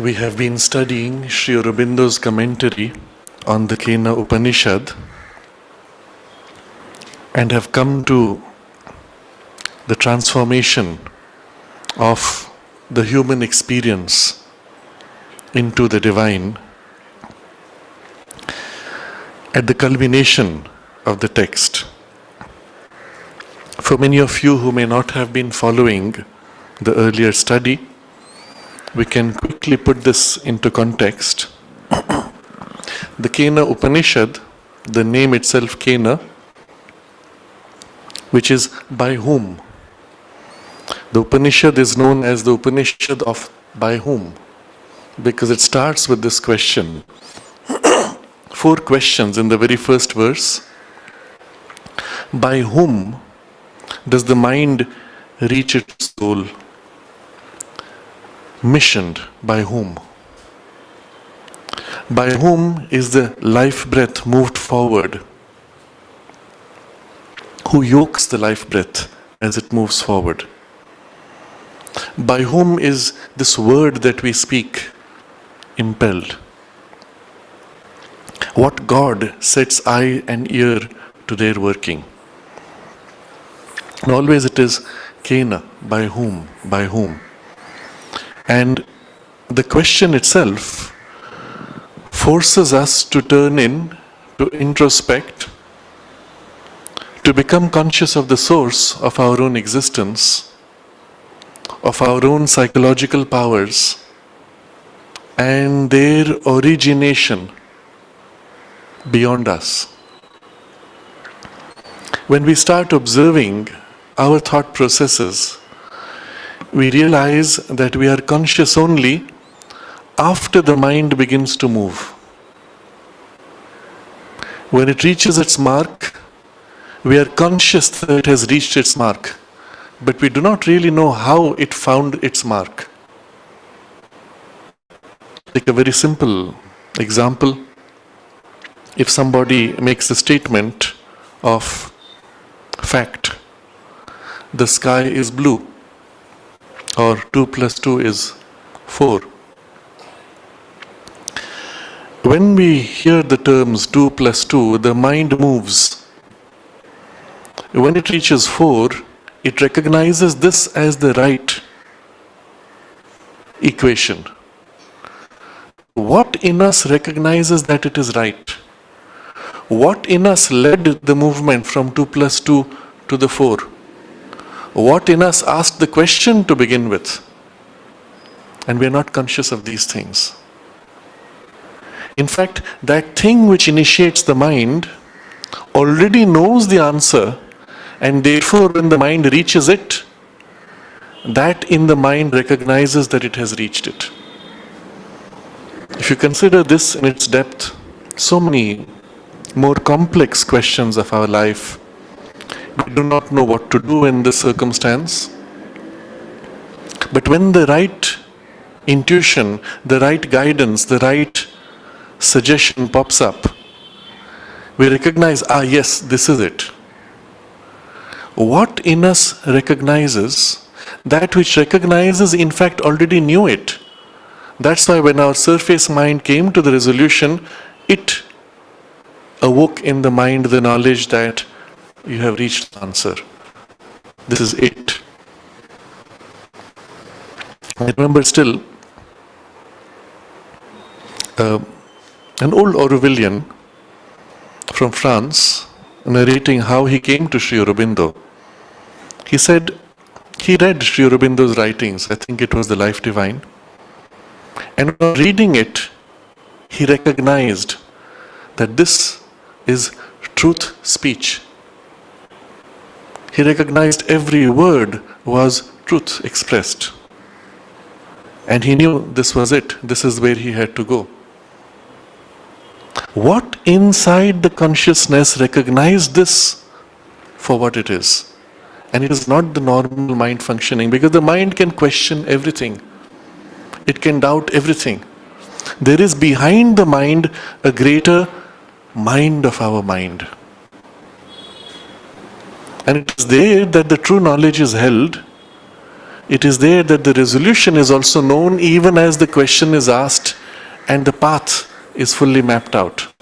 We have been studying Sri Aurobindo's commentary on the Kena Upanishad and have come to the transformation of the human experience into the divine at the culmination of the text. For many of you who may not have been following the earlier study, we can quickly put this into context. The Kena Upanishad, the name itself Kena, which is by whom. The Upanishad is known as the Upanishad of by whom, because it starts with this question. 4 questions in the very first verse. By whom does the mind reach its goal? Missioned by whom? By whom is the life breath moved forward? Who yokes the life breath as it moves forward? By whom is this word that we speak impelled? What God sets eye and ear to their working? And always it is Kena, by whom, by whom. And the question itself forces us to turn in, to introspect, to become conscious of the source of our own existence, of our own psychological powers, and their origination beyond us. When we start observing our thought processes, we realize that we are conscious only after the mind begins to move. When it reaches its mark, we are conscious that it has reached its mark, but we do not really know how it found its mark. Take a very simple example. If somebody makes a statement of fact, the sky is blue, or 2 plus 2 is 4. When we hear the terms 2 plus 2, the mind moves. When it reaches 4, it recognizes this as the right equation. What in us recognizes that it is right? What in us led the movement from 2 plus 2 to the 4? What in us asked the question to begin with? And we are not conscious of these things. In fact, that thing which initiates the mind already knows the answer, and therefore when the mind reaches it, that in the mind recognizes that it has reached it. If you consider this in its depth, so many more complex questions of our life, we do not know what to do in this circumstance. But when the right intuition, the right guidance, the right suggestion pops up, we recognize, yes, this is it. What in us recognizes, that which recognizes in fact already knew it. That's why when our surface mind came to the resolution, it awoke in the mind the knowledge that you have reached the answer. This is it. I remember still an old Aurovillian from France narrating how he came to Sri Aurobindo. He said he read Sri Aurobindo's writings, I think it was the Life Divine, and while reading it, he recognized that this is truth speech. He recognized every word was truth expressed. And he knew this was it. This is where he had to go. What inside the consciousness recognized this for what it is? And it is not the normal mind functioning, because the mind can question everything. It can doubt everything. There is behind the mind a greater mind of our mind. And it is there that the true knowledge is held, It is there that the resolution is also known even as the question is asked and the path is fully mapped out.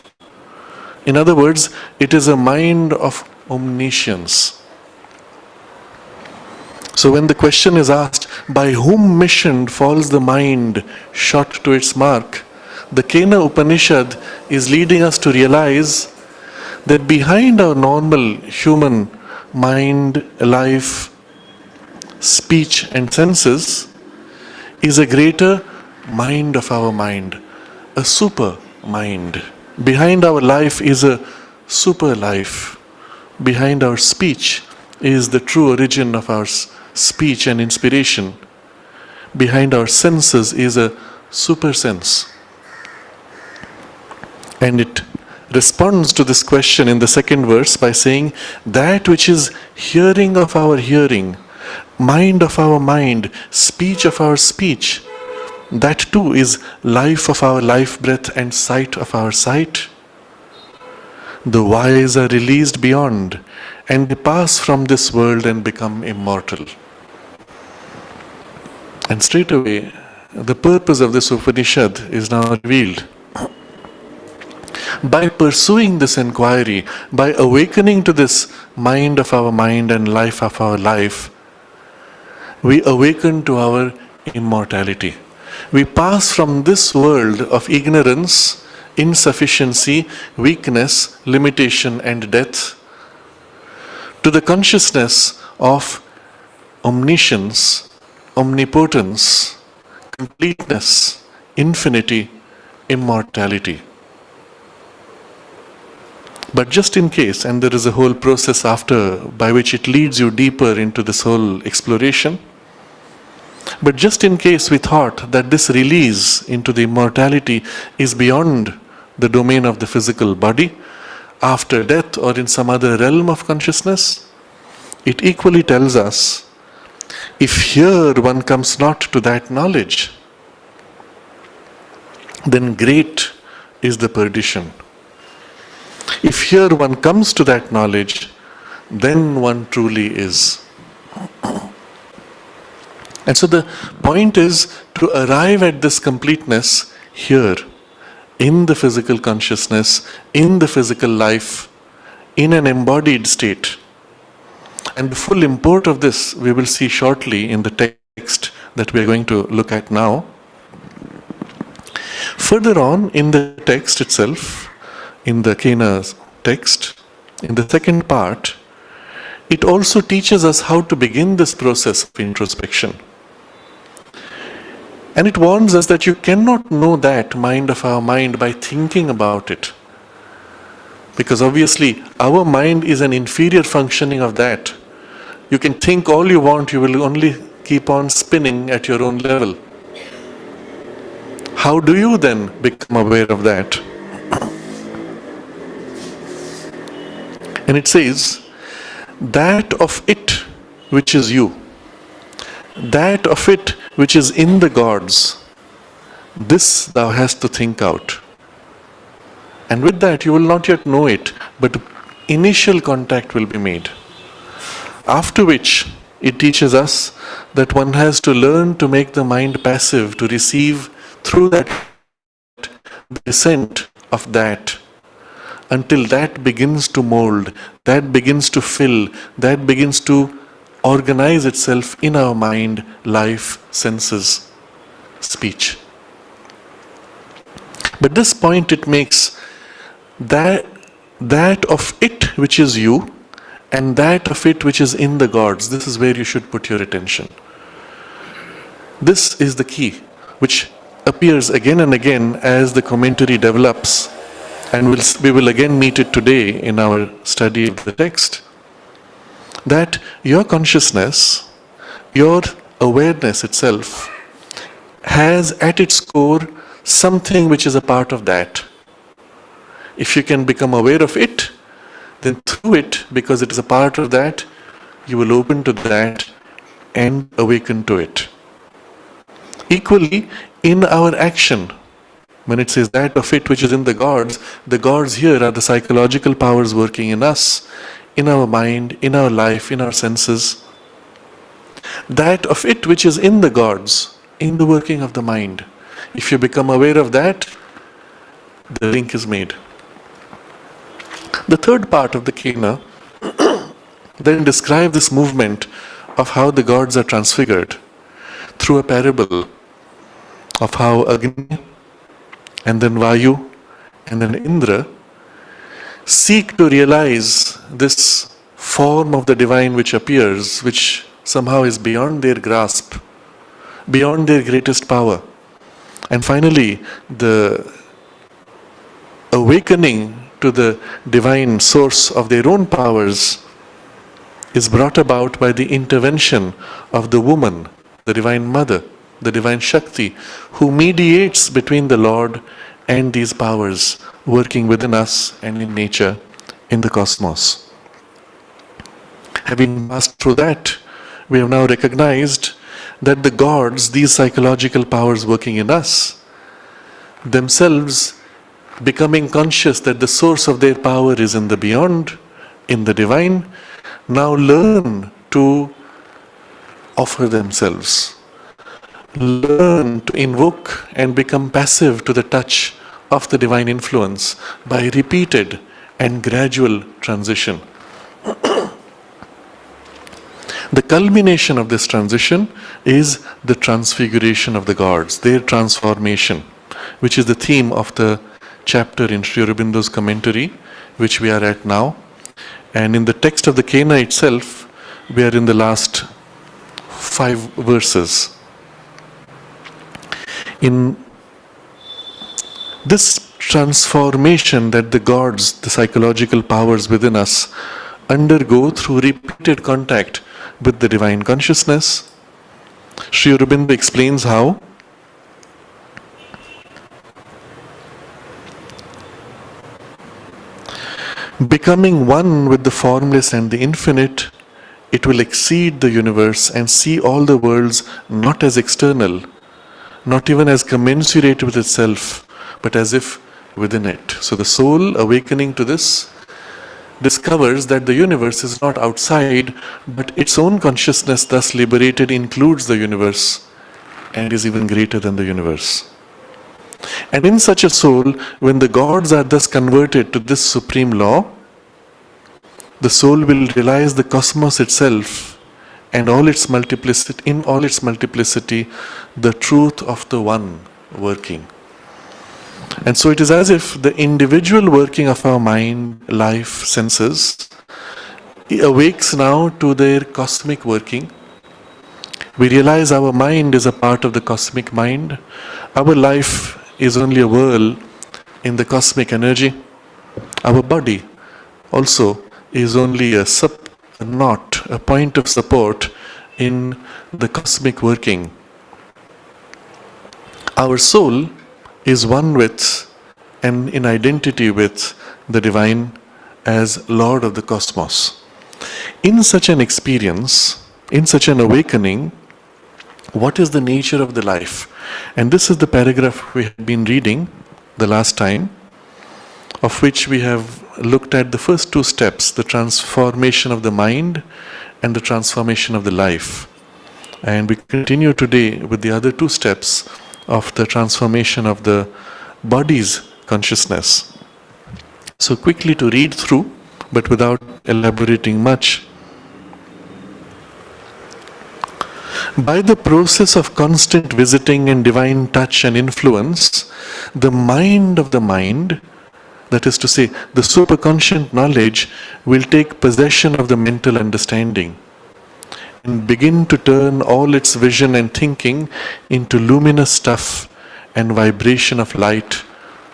In other words, it is a mind of omniscience. So when the question is asked, by whom mission falls the mind shot to its mark, the Kena Upanishad is leading us to realize that behind our normal human mind, life, speech and senses is a greater mind of our mind, a super mind. Behind our life is a super life. Behind our speech is the true origin of our speech and inspiration. Behind our senses is a super sense. And it responds to this question in the second verse by saying, that which is hearing of our hearing, mind of our mind, speech of our speech, that too is life of our life breath and sight of our sight. The wise are released beyond and they pass from this world and become immortal. And straight away, the purpose of this Upanishad is now revealed. By pursuing this inquiry, by awakening to this mind of our mind and life of our life, we awaken to our immortality. We pass from this world of ignorance, insufficiency, weakness, limitation and death to the consciousness of omniscience, omnipotence, completeness, infinity, immortality. But just in case, and there is a whole process after by which it leads you deeper into this whole exploration, but just in case we thought that this release into the immortality is beyond the domain of the physical body, after death or in some other realm of consciousness, it equally tells us, if here one comes not to that knowledge, then great is the perdition. If here one comes to that knowledge, then one truly is. And so the point is to arrive at this completeness here, in the physical consciousness, in the physical life, in an embodied state. And the full import of this we will see shortly in the text that we are going to look at now. Further on in the text itself, in the Kena's text, in the second part, it also teaches us how to begin this process of introspection. And it warns us that you cannot know that mind of our mind by thinking about it. Because obviously our mind is an inferior functioning of that. You can think all you want, you will only keep on spinning at your own level. How do you then become aware of that? And it says, that of it which is you, that of it which is in the gods, this thou hast to think out. And with that you will not yet know it, but initial contact will be made. After which it teaches us that one has to learn to make the mind passive, to receive through that the descent of that, until that begins to mold, that begins to fill, that begins to organize itself in our mind, life, senses, speech. But this point it makes, that of it which is you and that of it which is in the gods, this is where you should put your attention. This is the key, which appears again and again as the commentary develops, and we will again meet it today in our study of the text, that your consciousness, your awareness itself, has at its core something which is a part of that. If you can become aware of it, then through it, because it is a part of that, you will open to that and awaken to it. Equally, in our action, when it says that of it which is in the gods here are the psychological powers working in us, in our mind, in our life, in our senses. that of it which is in the gods, in the working of the mind. If you become aware of that, the link is made. The third part of the Kena then describes this movement of how the gods are transfigured through a parable of how Agni and then Vayu and then Indra seek to realize this form of the divine which appears, which somehow is beyond their grasp, beyond their greatest power. And finally, the awakening to the divine source of their own powers is brought about by the intervention of the woman, the divine mother, the divine Shakti, who mediates between the Lord and these powers working within us and in nature, in the cosmos. Having passed through that, we have now recognized that the gods, these psychological powers working in us, themselves becoming conscious that the source of their power is in the beyond, in the divine, now learn to offer themselves, learn to invoke and become passive to the touch of the divine influence by repeated and gradual transition. The culmination of this transition is the transfiguration of the gods, their transformation, which is the theme of the chapter in Sri Aurobindo's commentary, which we are at now. And in the text of the Kena itself, we are in the last 5 verses. In this transformation that the gods, the psychological powers within us, undergo through repeated contact with the divine consciousness, Sri Aurobindo explains how becoming one with the formless and the infinite, it will exceed the universe and see all the worlds not as external, not even as commensurate with itself, but as if within it. So the soul, awakening to this, discovers that the universe is not outside, but its own consciousness, thus liberated, includes the universe and is even greater than the universe. And in such a soul, when the gods are thus converted to this supreme law, the soul will realize the cosmos itself and all its multiplicity, in all its multiplicity, the truth of the one working. And so it is as if the individual working of our mind, life, senses awakes now to their cosmic working. We realize our mind is a part of the cosmic mind. Our life is only a whirl in the cosmic energy. Our body also is only a knot, a point of support in the cosmic working. Our soul is one with and in identity with the divine as Lord of the cosmos. In such an experience, in such an awakening, what is the nature of the life? And this is the paragraph we have been reading the last time, of which we have looked at the first 2 steps, the transformation of the mind and the transformation of the life. And we continue today with the other 2 steps of the transformation of the body's consciousness. So quickly to read through, but without elaborating much. By the process of constant visiting and divine touch and influence, the mind of the mind, that is to say, the superconscient knowledge, will take possession of the mental understanding and begin to turn all its vision and thinking into luminous stuff and vibration of light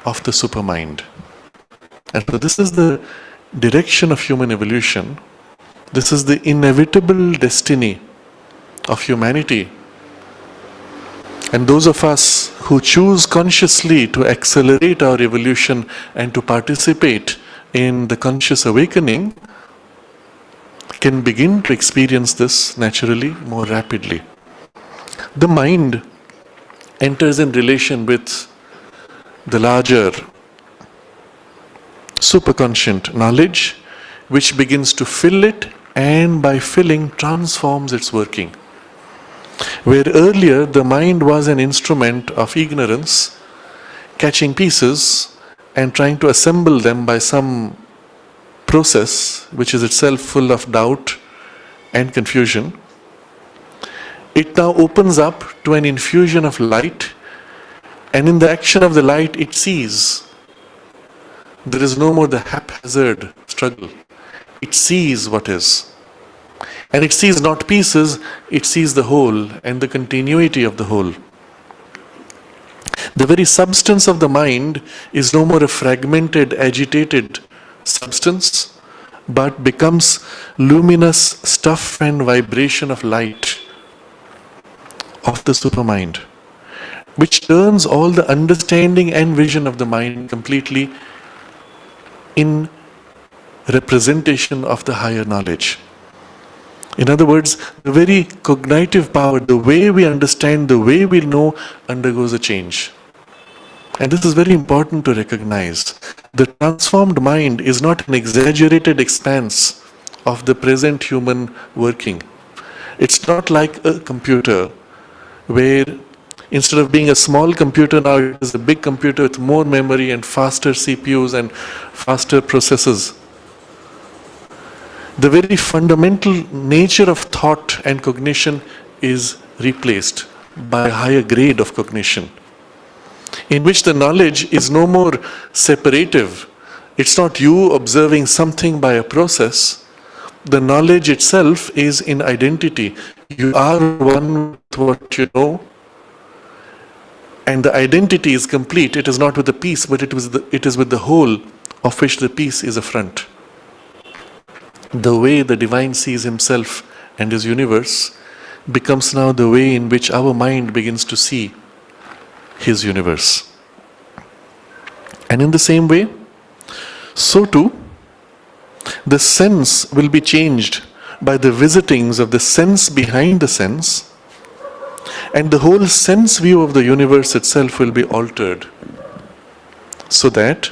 of the supermind. And so this is the direction of human evolution. This is the inevitable destiny of humanity. And those of us who choose consciously to accelerate our evolution and to participate in the conscious awakening can begin to experience this naturally, more rapidly. The mind enters in relation with the larger superconscient knowledge, which begins to fill it and by filling transforms its working. Where earlier the mind was an instrument of ignorance, catching pieces and trying to assemble them by some process which is itself full of doubt and confusion, it now opens up to an infusion of light, and in the action of the light it sees. There is no more the haphazard struggle. It sees what is. And it sees not pieces, it sees the whole and the continuity of the whole. The very substance of the mind is no more a fragmented, agitated substance, but becomes luminous stuff and vibration of light of the supermind, which turns all the understanding and vision of the mind completely in representation of the higher knowledge. In other words, the very cognitive power, the way we understand, the way we know, undergoes a change. And this is very important to recognize. The transformed mind is not an exaggerated expanse of the present human working. It's not like a computer where instead of being a small computer, now it is a big computer with more memory and faster CPUs and faster processors. The very fundamental nature of thought and cognition is replaced by a higher grade of cognition, in which the knowledge is no more separative. It's not you observing something by a process. The knowledge itself is in identity. You are one with what you know, and the identity is complete. It is not with the piece, but it is with the whole, of which the piece is a front. The way the divine sees himself and his universe becomes now the way in which our mind begins to see his universe. And in the same way, so too, the sense will be changed by the visitings of the sense behind the sense, and the whole sense view of the universe itself will be altered, so that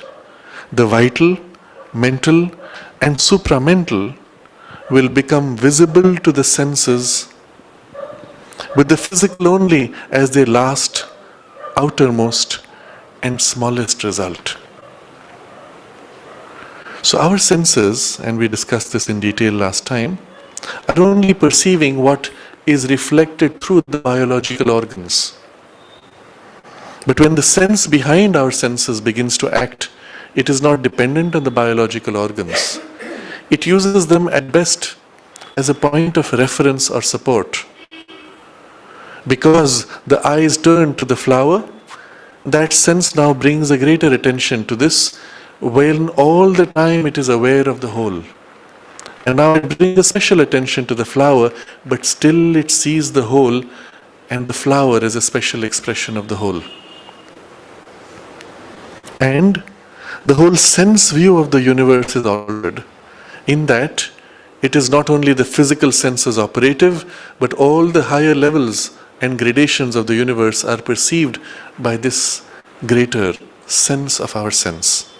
the vital, mental, and supramental will become visible to the senses, with the physical only as their last, outermost, and smallest result. So our senses, and we discussed this in detail last time, are only perceiving what is reflected through the biological organs. But when the sense behind our senses begins to act, it is not dependent on the biological organs. It uses them at best as a point of reference or support. Because the eyes turn to the flower, that sense now brings a greater attention to this, when all the time it is aware of the whole. And now it brings a special attention to the flower, but still it sees the whole, and the flower as a special expression of the whole. And the whole sense view of the universe is altered, in that it is not only the physical senses operative, but all the higher levels and gradations of the universe are perceived by this greater sense of our sense.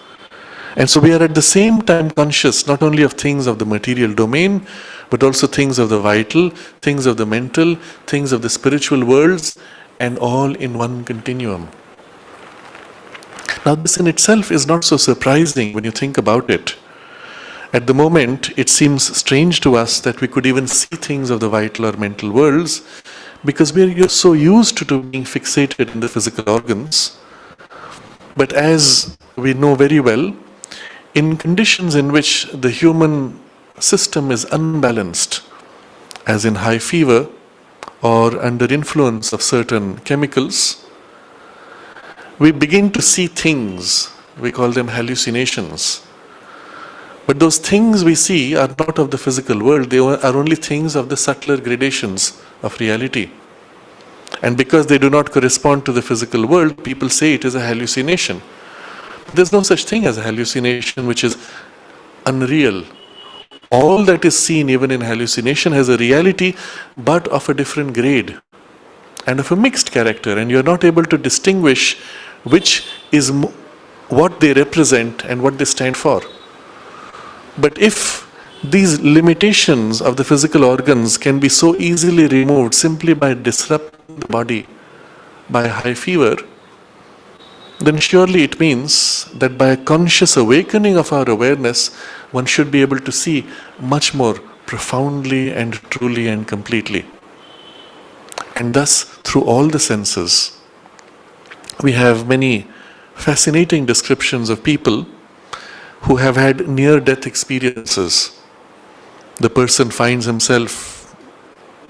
And so we are at the same time conscious not only of things of the material domain, but also things of the vital, things of the mental, things of the spiritual worlds, and all in one continuum. Now this in itself is not so surprising when you think about it. At the moment, it seems strange to us that we could even see things of the vital or mental worlds, because we are so used to being fixated in the physical organs. But as we know very well, in conditions in which the human system is unbalanced, as in high fever or under influence of certain chemicals, we begin to see things. We call them hallucinations. But those things we see are not of the physical world, they are only things of the subtler gradations of reality. And because they do not correspond to the physical world, people say it is a hallucination. There's no such thing as a hallucination which is unreal. All that is seen, even in hallucination, has a reality, but of a different grade and of a mixed character, and you're not able to distinguish which is what they represent and what they stand for. But if These limitations of the physical organs can be so easily removed simply by disrupting the body by high fever, then surely it means that by a conscious awakening of our awareness, one should be able to see much more profoundly and truly and completely. And thus, through all the senses, we have many fascinating descriptions of people who have had near-death experiences. The person finds himself,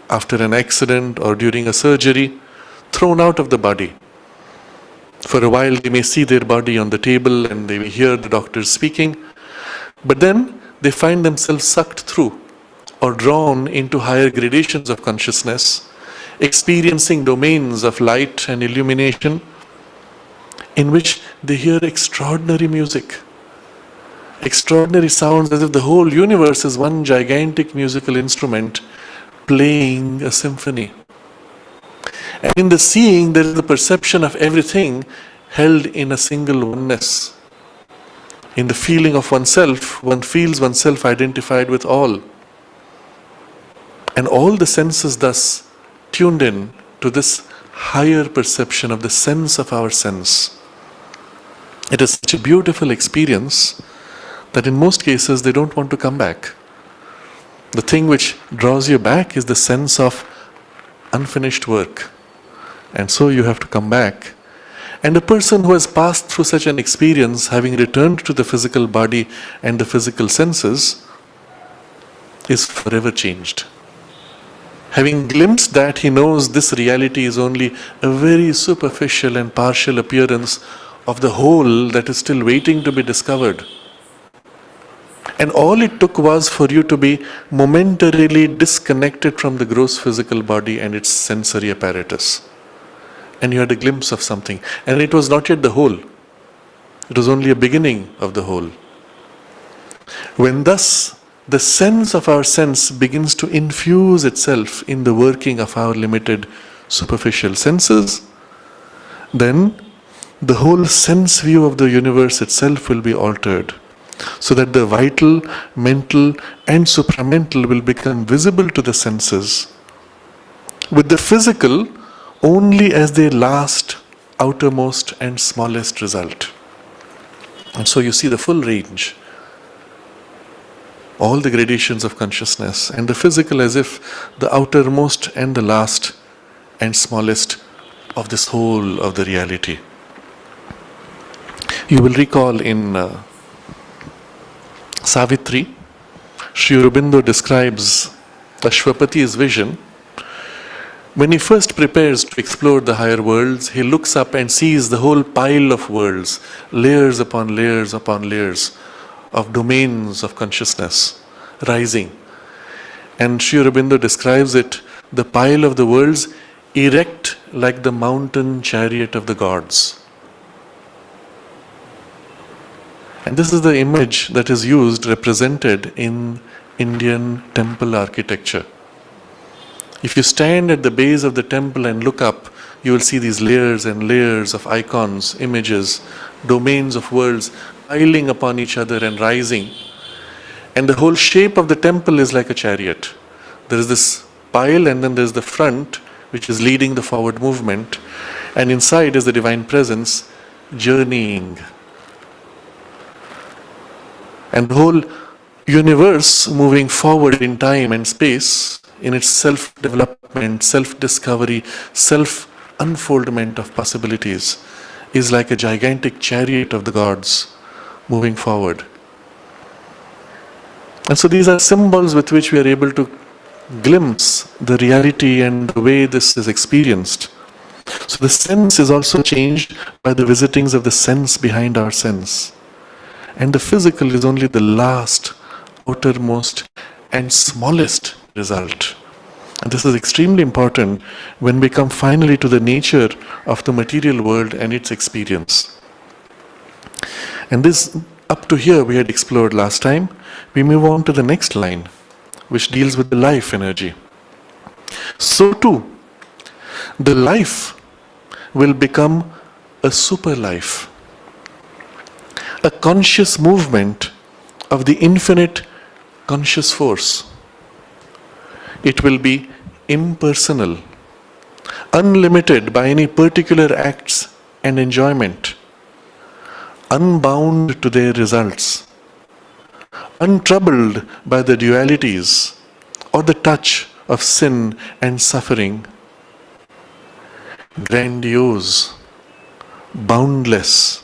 after an accident or during a surgery, thrown out of the body. For a while they may see their body on the table and they may hear the doctors speaking, but then they find themselves sucked through or drawn into higher gradations of consciousness, experiencing domains of light and illumination in which they hear extraordinary music, extraordinary sounds, as if the whole universe is one gigantic musical instrument playing a symphony. And in the seeing, there is the perception of everything held in a single oneness. In the feeling of oneself, one feels oneself identified with all. And all the senses thus tuned in to this higher perception of the sense of our sense. It is such a beautiful experience that in most cases they don't want to come back. The thing which draws you back is the sense of unfinished work. And so you have to come back. And a person who has passed through such an experience, having returned to the physical body and the physical senses, is forever changed. Having glimpsed that, he knows this reality is only a very superficial and partial appearance of the whole that is still waiting to be discovered. And all it took was for you to be momentarily disconnected from the gross physical body and its sensory apparatus. And you had a glimpse of something. And it was not yet the whole. It was only a beginning of the whole. When thus the sense of our sense begins to infuse itself in the working of our limited superficial senses, then the whole sense view of the universe itself will be altered, so that the vital, mental and supramental will become visible to the senses, with the physical only as their last, outermost and smallest result. And so you see the full range, all the gradations of consciousness, and the physical as if the outermost and the last and smallest of this whole of the reality. You will recall in Savitri, Sri Aurobindo describes Ashwapati's vision. When he first prepares to explore the higher worlds, he looks up and sees the whole pile of worlds, layers upon layers upon layers of domains of consciousness rising. And Sri Aurobindo describes it, the pile of the worlds, erect like the mountain chariot of the gods. And this is the image that is used, represented in Indian temple architecture. If you stand at the base of the temple and look up, you will see these layers and layers of icons, images, domains of worlds piling upon each other and rising. And the whole shape of the temple is like a chariot. There is this pile and then there is the front, which is leading the forward movement. And inside is the Divine Presence journeying. And the whole universe moving forward in time and space in its self-development, self-discovery, self-unfoldment of possibilities is like a gigantic chariot of the gods moving forward. And so these are symbols with which we are able to glimpse the reality and the way this is experienced. So the sense is also changed by the visitings of the sense behind our sense. And the physical is only the last, outermost and smallest result. And this is extremely important when we come finally to the nature of the material world and its experience. And this, up to here, we had explored last time. We move on to the next line, which deals with the life energy. So too, the life will become a super life, a conscious movement of the infinite conscious force. It will be impersonal, unlimited by any particular acts and enjoyment, unbound to their results, untroubled by the dualities or the touch of sin and suffering, grandiose, boundless,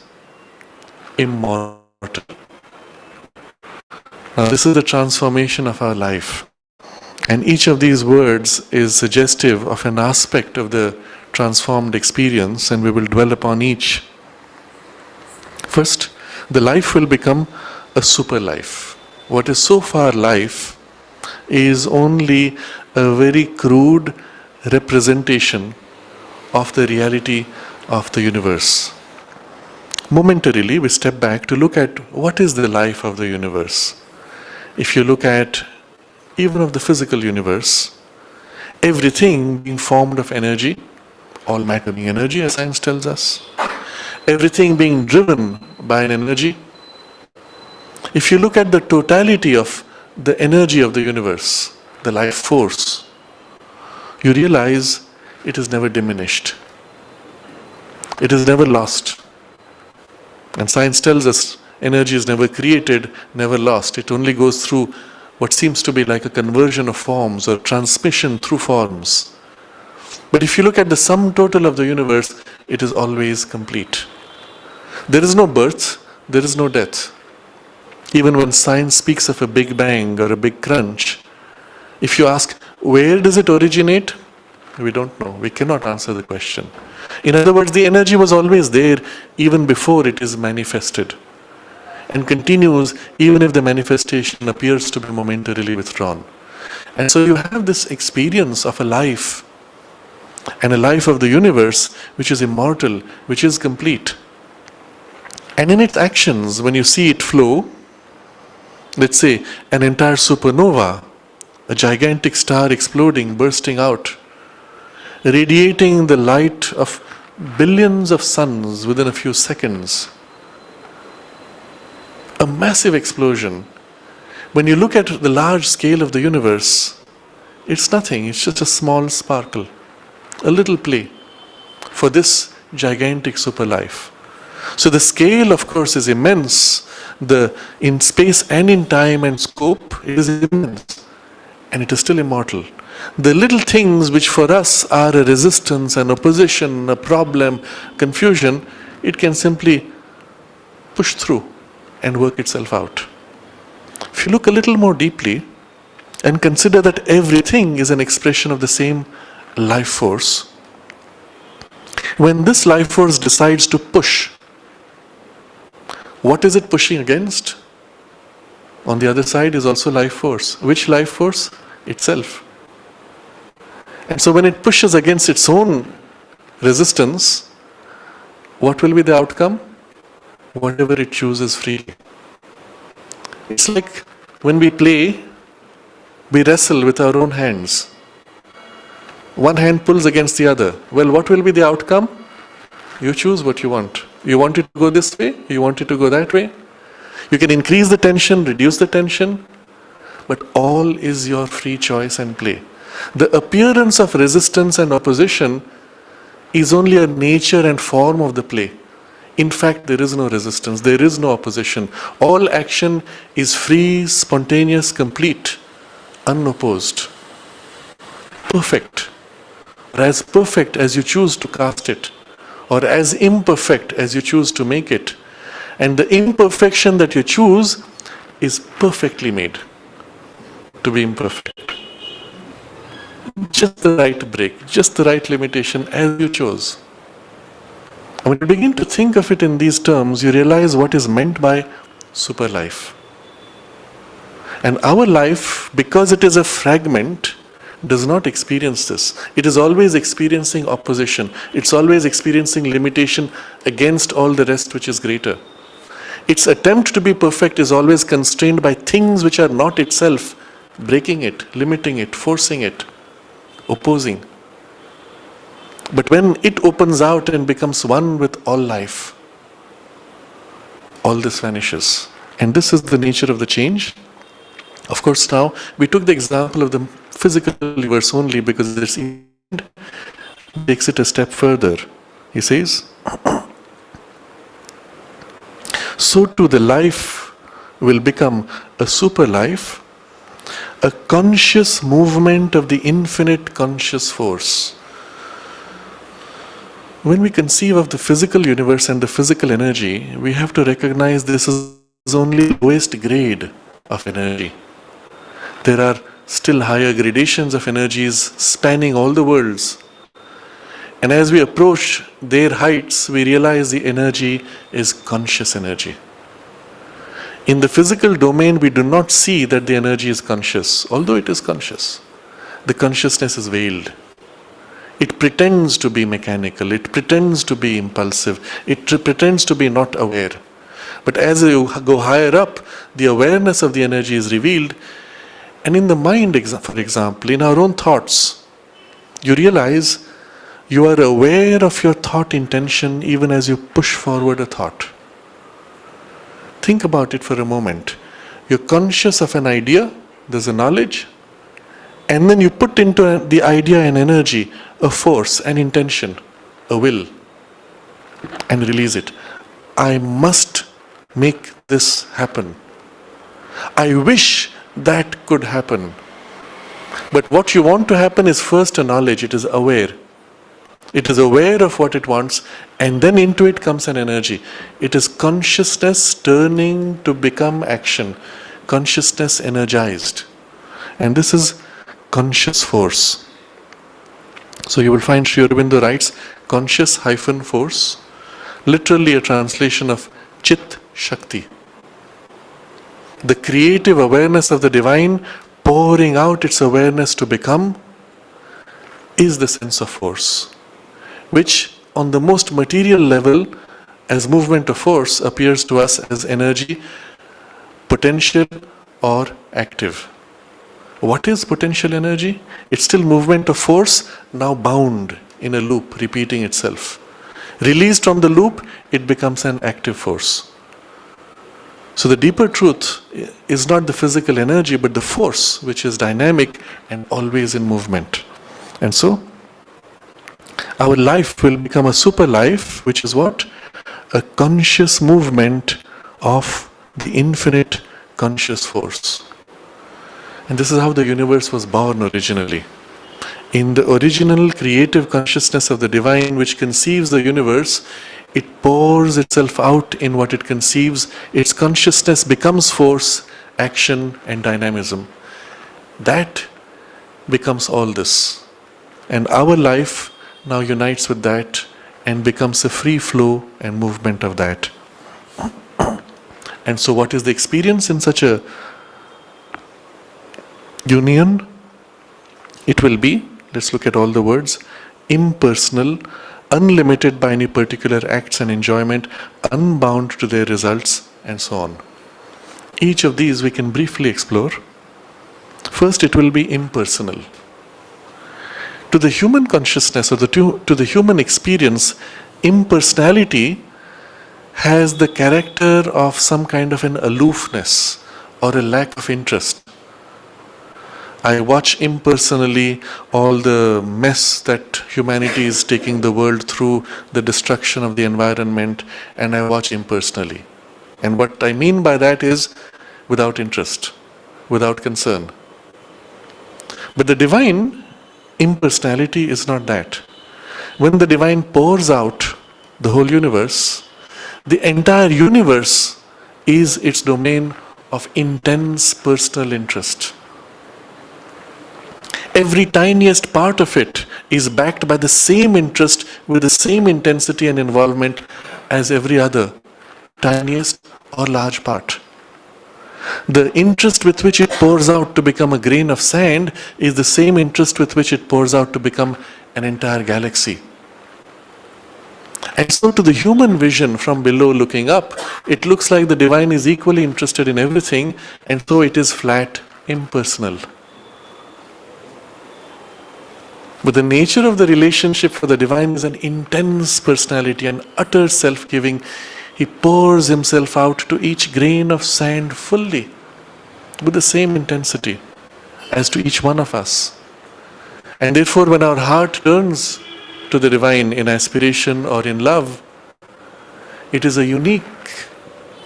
immortal. Now, this is the transformation of our life. And each of these words is suggestive of an aspect of the transformed experience, and we will dwell upon each. First, the life will become a super life. What is so far life is only a very crude representation of the reality of the universe. Momentarily, we step back to look at what is the life of the universe. If you look at even of the physical universe, everything being formed of energy, all matter being energy, as science tells us, everything being driven by an energy. If you look at the totality of the energy of the universe, the life force, you realize it is never diminished. It is never lost. And science tells us energy is never created, never lost. It only goes through what seems to be like a conversion of forms or transmission through forms. But if you look at the sum total of the universe, it is always complete. There is no birth, there is no death. Even when science speaks of a big bang or a big crunch, if you ask, where does it originate? We don't know. We cannot answer the question. In other words, the energy was always there even before it is manifested, and continues even if the manifestation appears to be momentarily withdrawn. And so you have this experience of a life, and a life of the universe which is immortal, which is complete. And in its actions, when you see it flow, let's say an entire supernova, a gigantic star exploding, bursting out, radiating the light of billions of suns within a few seconds, a massive explosion. When you look at the large scale of the universe, it's nothing, it's just a small sparkle, a little play for this gigantic super life. So the scale, of course, is immense. In space and in time and scope, it is immense, and it is still immortal. The little things which for us are a resistance, an opposition, a problem, confusion, it can simply push through and work itself out. If you look a little more deeply and consider that everything is an expression of the same life force, when this life force decides to push, what is it pushing against? On the other side is also life force. Which life force? Itself. And so when it pushes against its own resistance, what will be the outcome? Whatever it chooses freely. It's like when we play, we wrestle with our own hands. One hand pulls against the other. Well, what will be the outcome? You choose what you want. You want it to go this way, you want it to go that way. You can increase the tension, reduce the tension, but all is your free choice and play. The appearance of resistance and opposition is only a nature and form of the play. In fact, there is no resistance, there is no opposition. All action is free, spontaneous, complete, unopposed, perfect. Or as perfect as you choose to cast it, or as imperfect as you choose to make it. And the imperfection that you choose is perfectly made to be imperfect. Just the right break, just the right limitation as you chose. And when you begin to think of it in these terms, you realize what is meant by super life. And our life, because it is a fragment, does not experience this. It is always experiencing opposition. It's always experiencing limitation against all the rest which is greater. Its attempt to be perfect is always constrained by things which are not itself, breaking it, limiting it, forcing it, opposing. But when it opens out and becomes one with all life, all this vanishes. And this is the nature of the change. Of course, now we took the example of the physical universe only because it's takes it a step further. He says, so too the life will become a super life, a conscious movement of the infinite conscious force. When we conceive of the physical universe and the physical energy, we have to recognize this is only the lowest grade of energy. There are still higher gradations of energies spanning all the worlds. And as we approach their heights, we realize the energy is conscious energy. In the physical domain, we do not see that the energy is conscious, although it is conscious. The consciousness is veiled. It pretends to be mechanical, it pretends to be impulsive, it pretends to be not aware. But as you go higher up, the awareness of the energy is revealed. And in the mind, for example, in our own thoughts, you realize you are aware of your thought intention even as you push forward a thought. Think about it for a moment. You're conscious of an idea, there's a knowledge, and then you put into the idea an energy, a force, an intention, a will, and release it. I must make this happen. I wish that could happen. But what you want to happen is first a knowledge, it is aware. It is aware of what it wants, and then into it comes an energy. It is consciousness turning to become action. Consciousness energized. And this is conscious force. So you will find Sri Aurobindo writes, conscious-force, literally a translation of Chit Shakti. The creative awareness of the divine pouring out its awareness to become is the sense of force, which on the most material level as movement of force appears to us as energy, potential or active. What is potential energy? It's still movement of force, now bound in a loop, repeating itself. Released from the loop, it becomes an active force. So the deeper truth is not the physical energy, but the force, which is dynamic and always in movement. And so, our life will become a super life, which is what? A conscious movement of the infinite conscious force. And this is how the universe was born originally. In the original creative consciousness of the divine which conceives the universe, it pours itself out in what it conceives. Its consciousness becomes force, action and dynamism. That becomes all this. And our life now unites with that and becomes a free flow and movement of that. And so what is the experience in such a union? It will be, let's look at all the words, impersonal, unlimited by any particular acts and enjoyment, unbound to their results, and so on. Each of these we can briefly explore. First, it will be impersonal. To the human consciousness or to the human experience, impersonality has the character of some kind of an aloofness or a lack of interest. I watch impersonally all the mess that humanity is taking the world through, the destruction of the environment, and I watch impersonally. And what I mean by that is without interest, without concern. But the divine impersonality is not that. When the divine pours out the whole universe, the entire universe is its domain of intense personal interest. Every tiniest part of it is backed by the same interest with the same intensity and involvement as every other tiniest or large part. The interest with which it pours out to become a grain of sand is the same interest with which it pours out to become an entire galaxy. And so to the human vision from below looking up, it looks like the divine is equally interested in everything, and so it is flat, impersonal. But the nature of the relationship for the divine is an intense personality, an utter self-giving. He pours himself out to each grain of sand fully, with the same intensity as to each one of us. And therefore, when our heart turns to the divine in aspiration or in love, it is a unique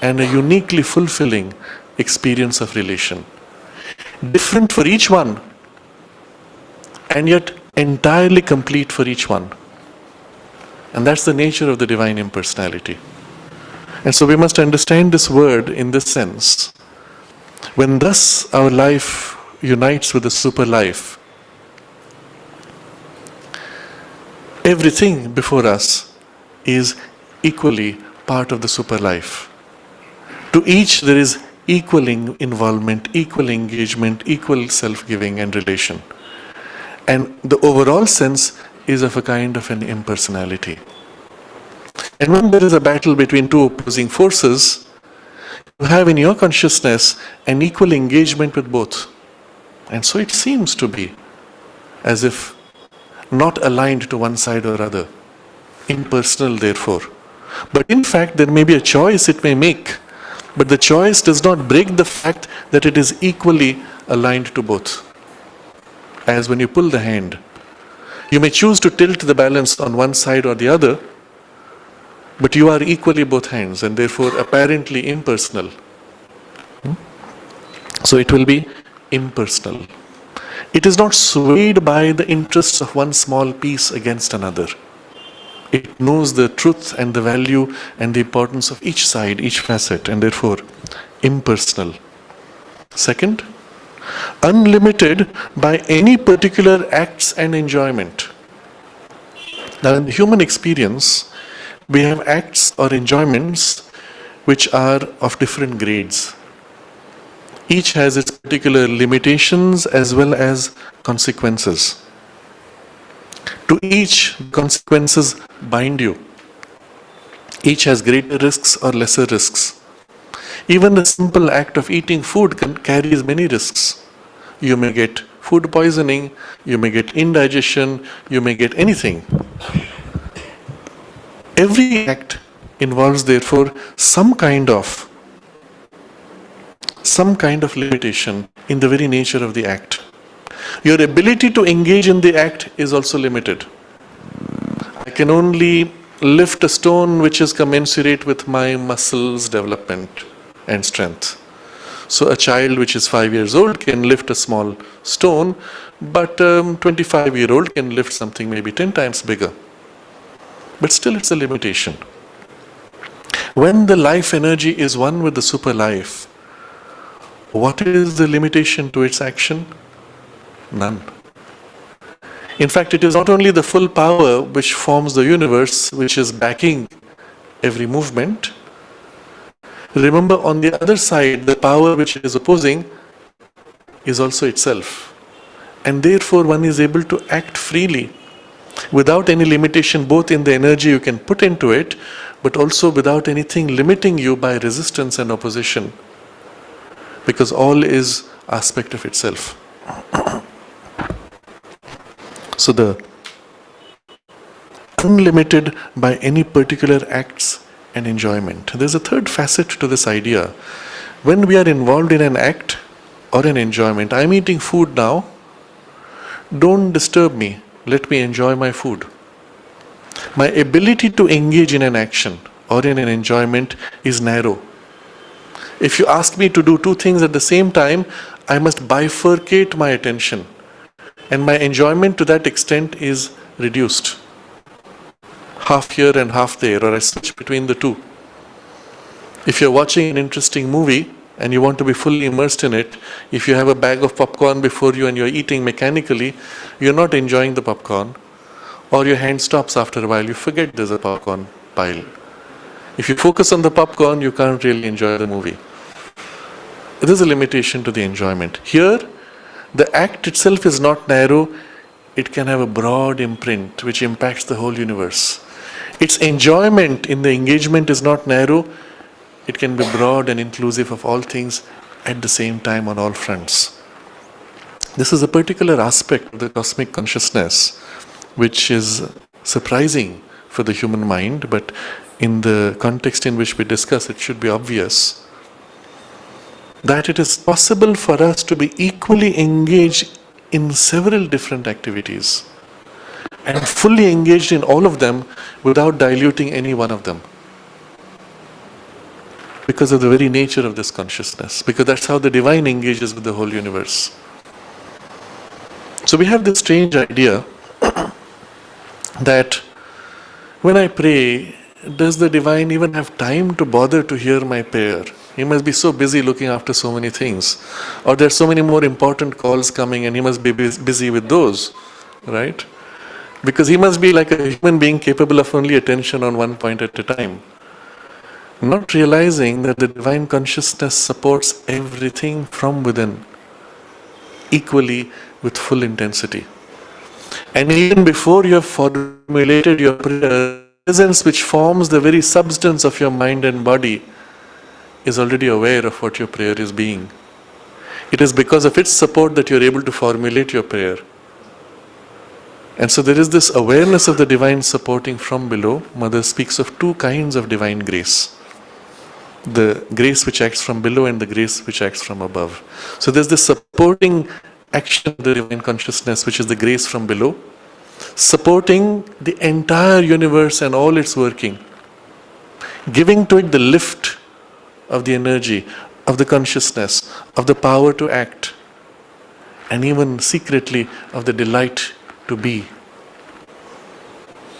and a uniquely fulfilling experience of relation. Different for each one, and yet entirely complete for each one. And that's the nature of the divine impersonality. And so we must understand this word in this sense. When thus our life unites with the super life, everything before us is equally part of the super life. To each there is equal involvement, equal engagement, equal self-giving and relation. And the overall sense is of a kind of an impersonality. And when there is a battle between two opposing forces, you have in your consciousness an equal engagement with both. And so it seems to be as if not aligned to one side or other, impersonal therefore. But in fact, there may be a choice it may make, but the choice does not break the fact that it is equally aligned to both. As when you pull the hand, you may choose to tilt the balance on one side or the other, but you are equally both hands and therefore apparently impersonal. So it will be impersonal. It is not swayed by the interests of one small piece against another. It knows the truth and the value and the importance of each side, each facet, and therefore impersonal. Second, unlimited by any particular acts and enjoyment. Now, in the human experience, we have acts or enjoyments which are of different grades. Each has its particular limitations as well as consequences. To each, consequences bind you. Each has greater risks or lesser risks. Even the simple act of eating food carries many risks. You may get food poisoning, you may get indigestion, you may get anything. Every act involves therefore some kind of limitation in the very nature of the act. Your ability to engage in the act is also limited. I can only lift a stone which is commensurate with my muscles development and strength. So a child which is 5 years old can lift a small stone, but 25-year-old can lift something maybe 10 times bigger. But still it's a limitation. When the life energy is one with the super life, what is the limitation to its action? None. In fact, it is not only the full power which forms the universe, which is backing every movement. Remember, on the other side, the power which is opposing is also itself. And therefore, one is able to act freely, without any limitation, both in the energy you can put into it, but also without anything limiting you by resistance and opposition. Because all is aspect of itself. So the unlimited by any particular acts and enjoyment. There's a third facet to this idea. When we are involved in an act or an enjoyment, I'm eating food now, don't disturb me, let me enjoy my food. My ability to engage in an action or in an enjoyment is narrow. If you ask me to do two things at the same time, I must bifurcate my attention. And my enjoyment to that extent is reduced. Half here and half there, or I switch between the two. If you're watching an interesting movie and you want to be fully immersed in it, if you have a bag of popcorn before you and you're eating mechanically, you're not enjoying the popcorn. Or your hand stops after a while, you forget there's a popcorn pile. If you focus on the popcorn, you can't really enjoy the movie. There's a limitation to the enjoyment. Here, the act itself is not narrow, it can have a broad imprint which impacts the whole universe. Its enjoyment in the engagement is not narrow, it can be broad and inclusive of all things at the same time on all fronts. This is a particular aspect of the cosmic consciousness which is surprising for the human mind, but in the context in which we discuss it should be obvious. that it is possible for us to be equally engaged in several different activities and fully engaged in all of them without diluting any one of them. Because of the very nature of this consciousness, because that's how the divine engages with the whole universe. So we have this strange idea that when I pray, does the divine even have time to bother to hear my prayer? He must be so busy looking after so many things. Or there are so many more important calls coming and he must be busy with those, right? Because he must be like a human being capable of only attention on one point at a time. Not realizing that the divine consciousness supports everything from within, equally with full intensity. And even before you have formulated your prayer, presence which forms the very substance of your mind and body is already aware of what your prayer is being. It is because of its support that you are able to formulate your prayer. And so there is this awareness of the divine supporting from below. Mother speaks of two kinds of divine grace. The grace which acts from below and the grace which acts from above. So there's this supporting action of the divine consciousness, which is the grace from below, supporting the entire universe and all its working, giving to it the lift of the energy, of the consciousness, of the power to act, and even secretly of the delight to be.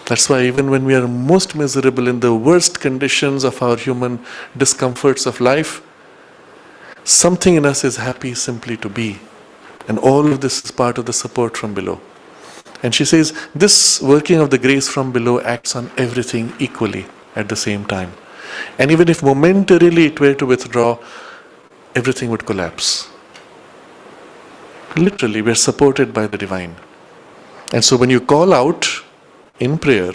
That's why even when we are most miserable in the worst conditions of our human discomforts of life, something in us is happy simply to be. And all of this is part of the support from below. And she says, this working of the grace from below acts on everything equally at the same time. And even if momentarily it were to withdraw, everything would collapse. Literally, we are supported by the divine. And so when you call out in prayer,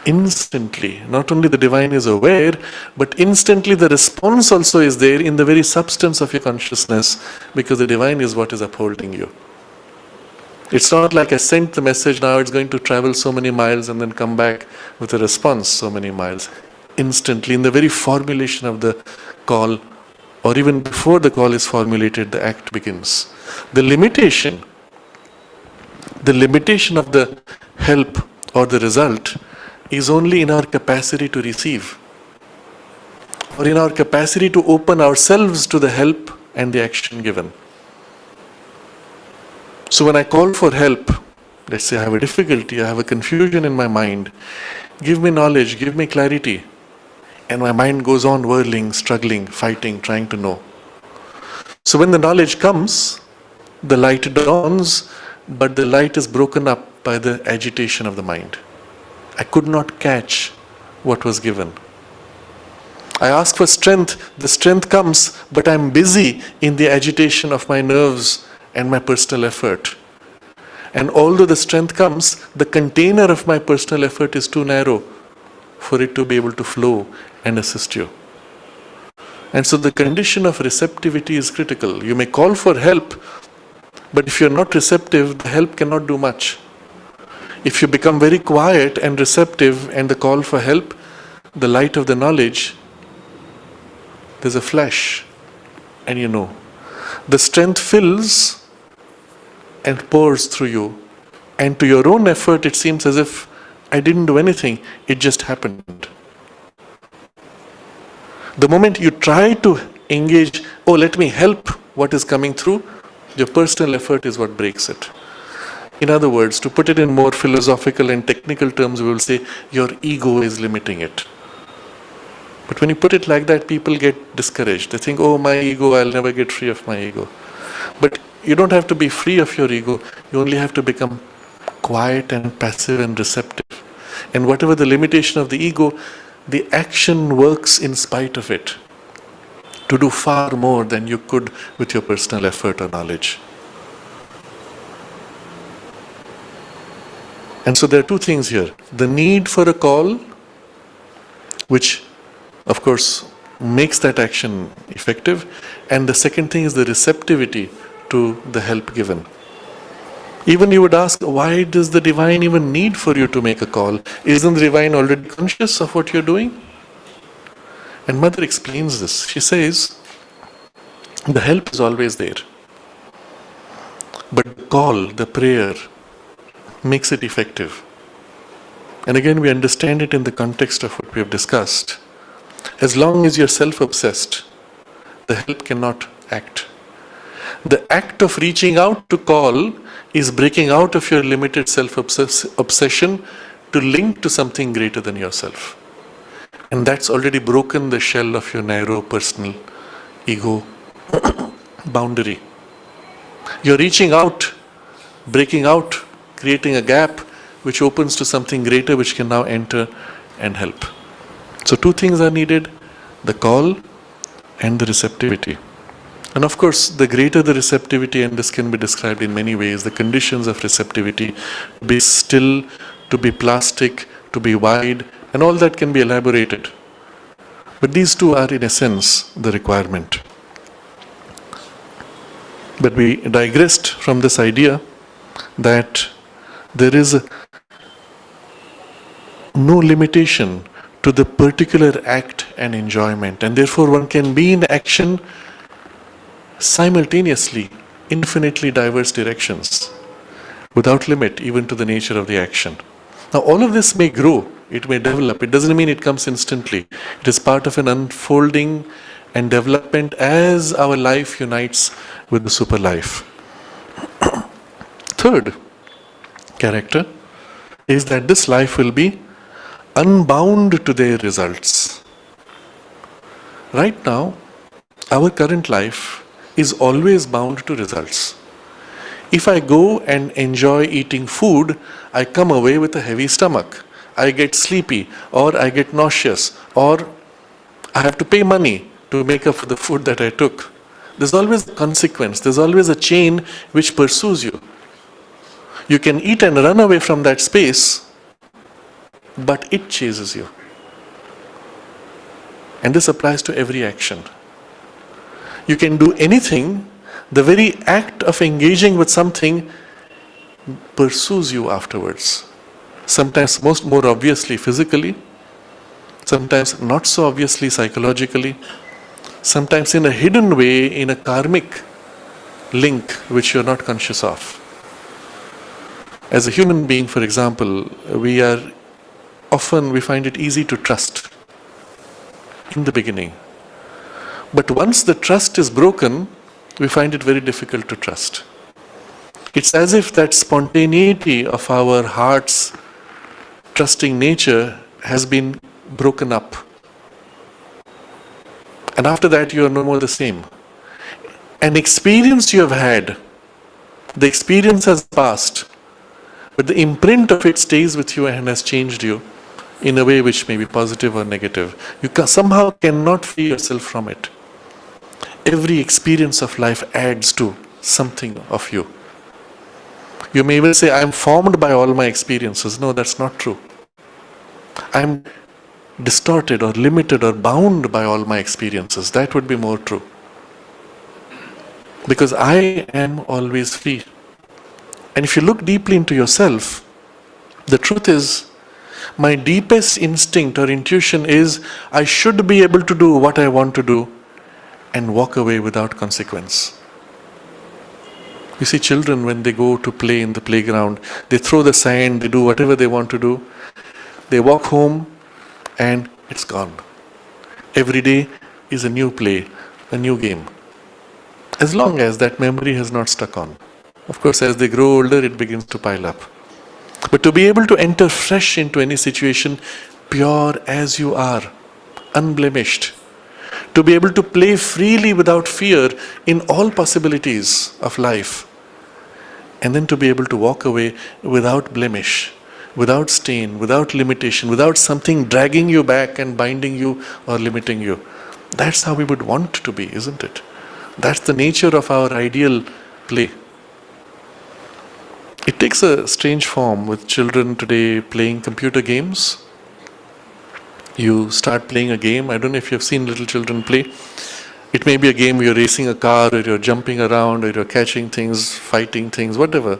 instantly, not only the divine is aware, but instantly the response also is there in the very substance of your consciousness, because the divine is what is upholding you. It's not like I sent the message, now it's going to travel so many miles and then come back with a response so many miles. Instantly, in the very formulation of the call, or even before the call is formulated, the act begins. The limitation of the help or the result is only in our capacity to receive, or in our capacity to open ourselves to the help and the action given. So when I call for help, let's say I have a difficulty, I have a confusion in my mind, give me knowledge, give me clarity, and my mind goes on whirling, struggling, fighting, trying to know. So when the knowledge comes, the light dawns, but the light is broken up by the agitation of the mind. I could not catch what was given. I ask for strength, the strength comes, but I'm busy in the agitation of my nerves and my personal effort. And although the strength comes, the container of my personal effort is too narrow for it to be able to flow and assist you. And so the condition of receptivity is critical. You may call for help, but if you're not receptive, the help cannot do much. If you become very quiet and receptive and the call for help, the light of the knowledge, there's a flash, and you know. The strength fills and pours through you. And to your own effort, it seems as if I didn't do anything, it just happened. The moment you try to engage, oh, let me help what is coming through, your personal effort is what breaks it. In other words, to put it in more philosophical and technical terms, we will say your ego is limiting it. But when you put it like that, people get discouraged. They think, oh, my ego, I'll never get free of my ego. But you don't have to be free of your ego. You only have to become quiet and passive and receptive. And whatever the limitation of the ego, the action works in spite of it to do far more than you could with your personal effort or knowledge. And so there are two things here. The need for a call, which of course makes that action effective. And the second thing is the receptivity to the help given. Even you would ask, why does the divine even need for you to make a call? Isn't the divine already conscious of what you're doing? And Mother explains this. She says, The help is always there. But the call, the prayer, makes it effective. And again, we understand it in the context of what we have discussed. As long as you're self-obsessed, the help cannot act. The act of reaching out to call is breaking out of your limited self-obsession to link to something greater than yourself. And that's already broken the shell of your narrow personal ego boundary. You're reaching out, breaking out, creating a gap which opens to something greater which can now enter and help. So two things are needed, the call and the receptivity. And of course, the greater the receptivity, and this can be described in many ways, the conditions of receptivity, to be still, to be plastic, to be wide, and all that can be elaborated. But these two are in essence the requirement. But we digressed from this idea that there is no limitation to the particular act and enjoyment, and therefore one can be in action simultaneously, infinitely diverse directions, without limit even to the nature of the action. Now all of this may grow, it may develop, it doesn't mean it comes instantly. It is part of an unfolding and development as our life unites with the super life. Third character is that this life will be unbound to their results. Right now, our current life is always bound to results. If I go and enjoy eating food, I come away with a heavy stomach. I get sleepy, or I get nauseous, or I have to pay money to make up for the food that I took. There's always a consequence, there's always a chain which pursues you. You can eat and run away from that space, but it chases you. And this applies to every action. You can do anything, the very act of engaging with something pursues you afterwards. Sometimes more obviously physically, sometimes not so obviously psychologically, sometimes in a hidden way, in a karmic link which you're not conscious of. As a human being, for example, we find it easy to trust in the beginning. But once the trust is broken, we find it very difficult to trust. It's as if that spontaneity of our heart's trusting nature has been broken up. And after that, you are no more the same. An experience you have had, the experience has passed, but the imprint of it stays with you and has changed you in a way which may be positive or negative. You somehow cannot free yourself from it. Every experience of life adds to something of you. You may even say, I am formed by all my experiences. No, that's not true. I am distorted or limited or bound by all my experiences. That would be more true. Because I am always free. And if you look deeply into yourself, the truth is, my deepest instinct or intuition is, I should be able to do what I want to do and walk away without consequence. You see children, when they go to play in the playground, they throw the sand, they do whatever they want to do. They walk home and it's gone. Every day is a new play, a new game. As long as that memory has not stuck on. Of course, as they grow older, it begins to pile up. But to be able to enter fresh into any situation, pure as you are, unblemished, to be able to play freely without fear in all possibilities of life, and then to be able to walk away without blemish, without stain, without limitation, without something dragging you back and binding you or limiting you. That's how we would want to be, isn't it? That's the nature of our ideal play. It takes a strange form with children today playing computer games. You start playing a game. I don't know if you've seen little children play. It may be a game where you're racing a car, or you're jumping around, or you're catching things, fighting things, whatever.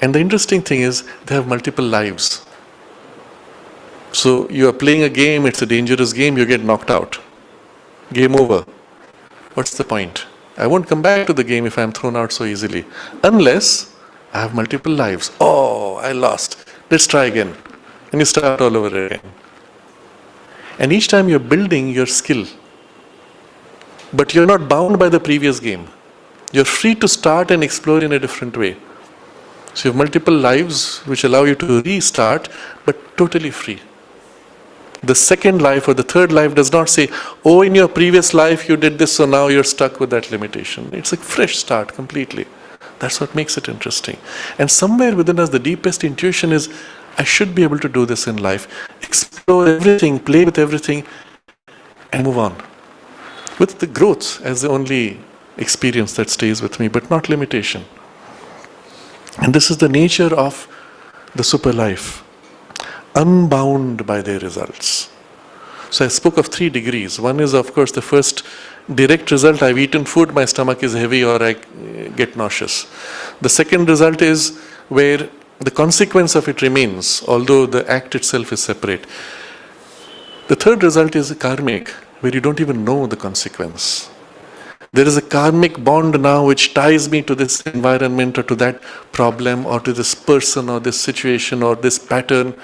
And the interesting thing is, they have multiple lives. So you are playing a game, it's a dangerous game, you get knocked out. Game over. What's the point? I won't come back to the game if I'm thrown out so easily. Unless I have multiple lives. Oh, I lost. Let's try again. And you start all over again. And each time you're building your skill. But you're not bound by the previous game. You're free to start and explore in a different way. So you have multiple lives which allow you to restart, but totally free. The second life or the third life does not say, oh, in your previous life you did this, so now you're stuck with that limitation. It's a fresh start completely. That's what makes it interesting. And somewhere within us, the deepest intuition is, I should be able to do this in life. Explore everything, play with everything, and move on. With the growth as the only experience that stays with me, but not limitation. And this is the nature of the super life. Unbound by their results. So I spoke of 3 degrees. One is, of course, the first direct result: I've eaten food, my stomach is heavy, or I get nauseous. The second result is where the consequence of it remains, although the act itself is separate. The third result is karmic, where you don't even know the consequence. There is a karmic bond now which ties me to this environment or to that problem or to this person or this situation or this pattern.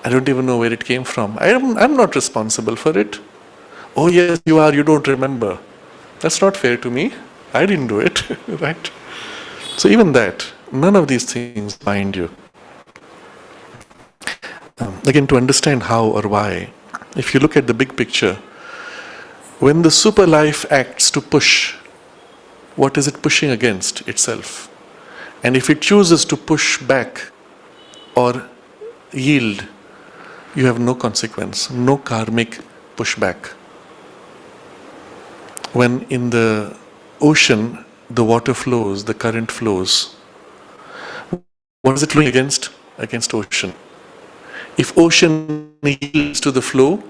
I don't even know where it came from. I'm not responsible for it. Oh yes, you are, you don't remember. That's not fair to me. I didn't do it, right? So even that, none of these things bind you. Again, to understand how or why, if you look at the big picture, when the super life acts to push, what is it pushing against? Itself. And if it chooses to push back or yield, you have no consequence, no karmic pushback. When in the ocean, the water flows, the current flows, what is it flowing against? Against ocean. If ocean yields to the flow,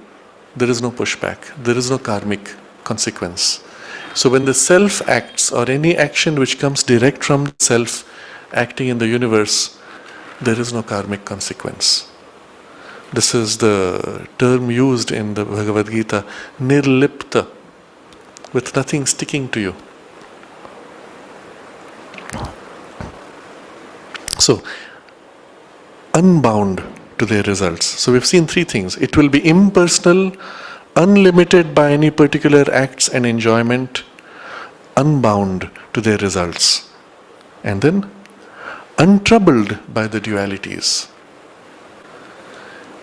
there is no pushback, there is no karmic consequence. So when the self acts, or any action which comes direct from the self acting in the universe, there is no karmic consequence. This is the term used in the Bhagavad Gita, nirlipta, with nothing sticking to you. So, unbound to their results. So we've seen 3 things. It will be impersonal, unlimited by any particular acts and enjoyment, unbound to their results. And then, untroubled by the dualities.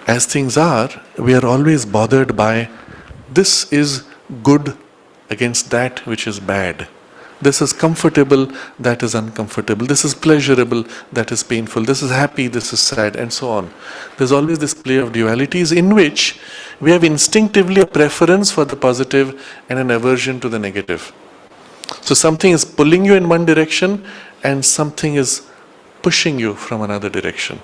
As things are, we are always bothered by, this is good against that which is bad. This is comfortable, that is uncomfortable. This is pleasurable, that is painful. This is happy, this is sad, and so on. There's always this play of dualities in which we have instinctively a preference for the positive and an aversion to the negative. So something is pulling you in one direction and something is pushing you from another direction.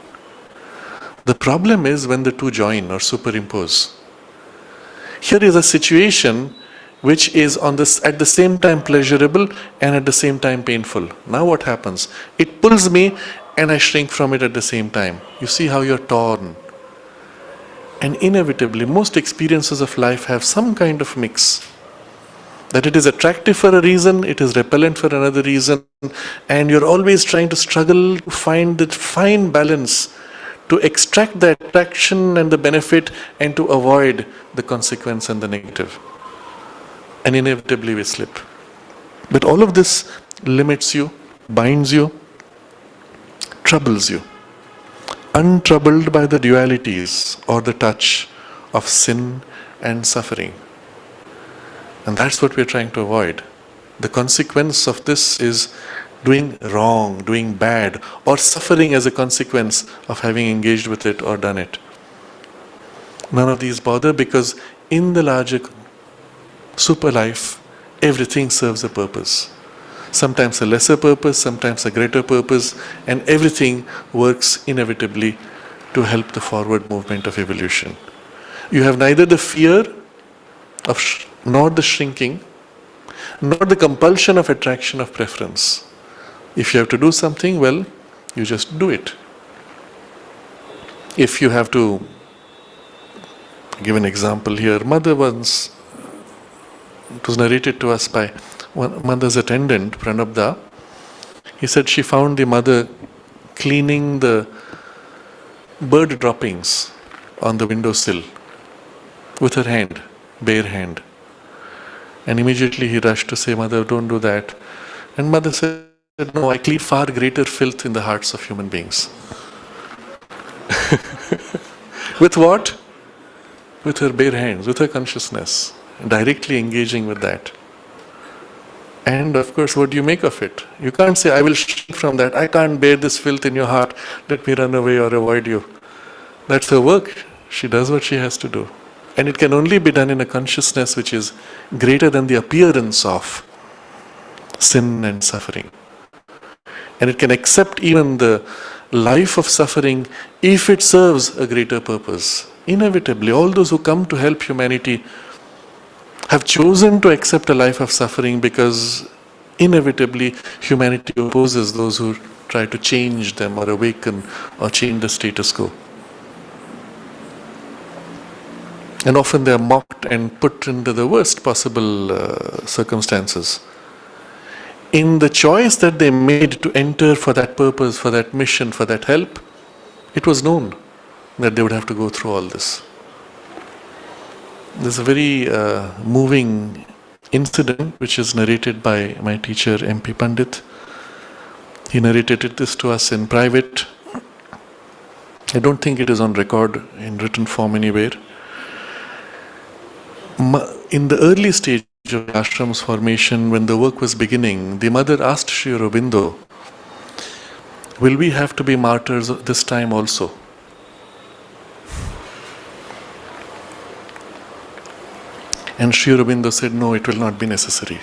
The problem is when the two join or superimpose. Here is a situation which is at the same time pleasurable and at the same time painful. Now what happens? It pulls me and I shrink from it at the same time. You see how you're torn. And inevitably, most experiences of life have some kind of mix. That it is attractive for a reason, it is repellent for another reason, and you're always trying to struggle to find that fine balance, to extract the attraction and the benefit and to avoid the consequence and the negative. And inevitably we slip. But all of this limits you, binds you, troubles you. Untroubled by the dualities or the touch of sin and suffering. And that's what we're trying to avoid. The consequence of this is doing wrong, doing bad, or suffering as a consequence of having engaged with it or done it. None of these bother, because in the larger super life, everything serves a purpose. Sometimes a lesser purpose, sometimes a greater purpose, and everything works inevitably to help the forward movement of evolution. You have neither the fear of nor the shrinking, nor the compulsion of attraction of preference. If you have to do something, well, you just do it. If you have to give an example here, mother once it was narrated to us by one mother's attendant, Pranabda. He said she found the mother cleaning the bird droppings on the windowsill with her hand, bare hand. And immediately he rushed to say, "Mother, don't do that." And mother said, "No, I clean far greater filth in the hearts of human beings." With what? With her bare hands, with her consciousness, directly engaging with that. And of course, what do you make of it? You can't say, "I will shrink from that. I can't bear this filth in your heart. Let me run away or avoid you." That's her work. She does what she has to do. And it can only be done in a consciousness which is greater than the appearance of sin and suffering. And it can accept even the life of suffering if it serves a greater purpose. Inevitably, all those who come to help humanity have chosen to accept a life of suffering because inevitably humanity opposes those who try to change them or awaken or change the status quo. And often they are mocked and put into the worst possible circumstances. In the choice that they made to enter for that purpose, for that mission, for that help, it was known that they would have to go through all this. There's a very moving incident which is narrated by my teacher M.P. Pandit. He narrated this to us in private. I don't think it is on record in written form anywhere. In the early stage of ashram's formation, when the work was beginning, the mother asked Sri Aurobindo, "Will we have to be martyrs this time also?" And Sri Aurobindo said, "No, it will not be necessary."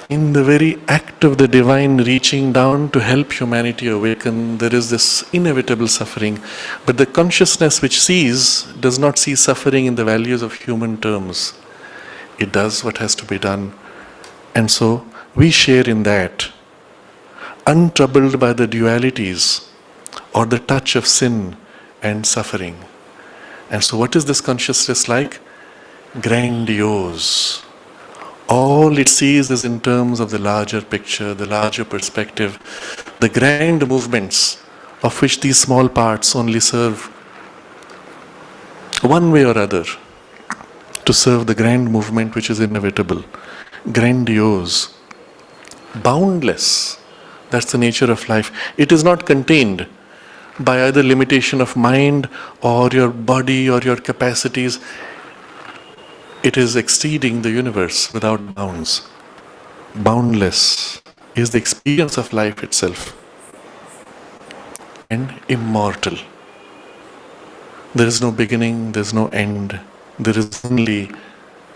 In the very act of the divine reaching down to help humanity awaken, there is this inevitable suffering. But the consciousness which sees does not see suffering in the values of human terms. It does what has to be done. And so we share in that, untroubled by the dualities or the touch of sin and suffering. And so what is this consciousness like? Grandiose. All it sees is in terms of the larger picture, the larger perspective, the grand movements of which these small parts only serve one way or other to serve the grand movement which is inevitable. Grandiose. Boundless. That's the nature of life. It is not contained by either limitation of mind or your body or your capacities. It is exceeding the universe without bounds. Boundless is the experience of life itself. And immortal. There is no beginning, there is no end. There is only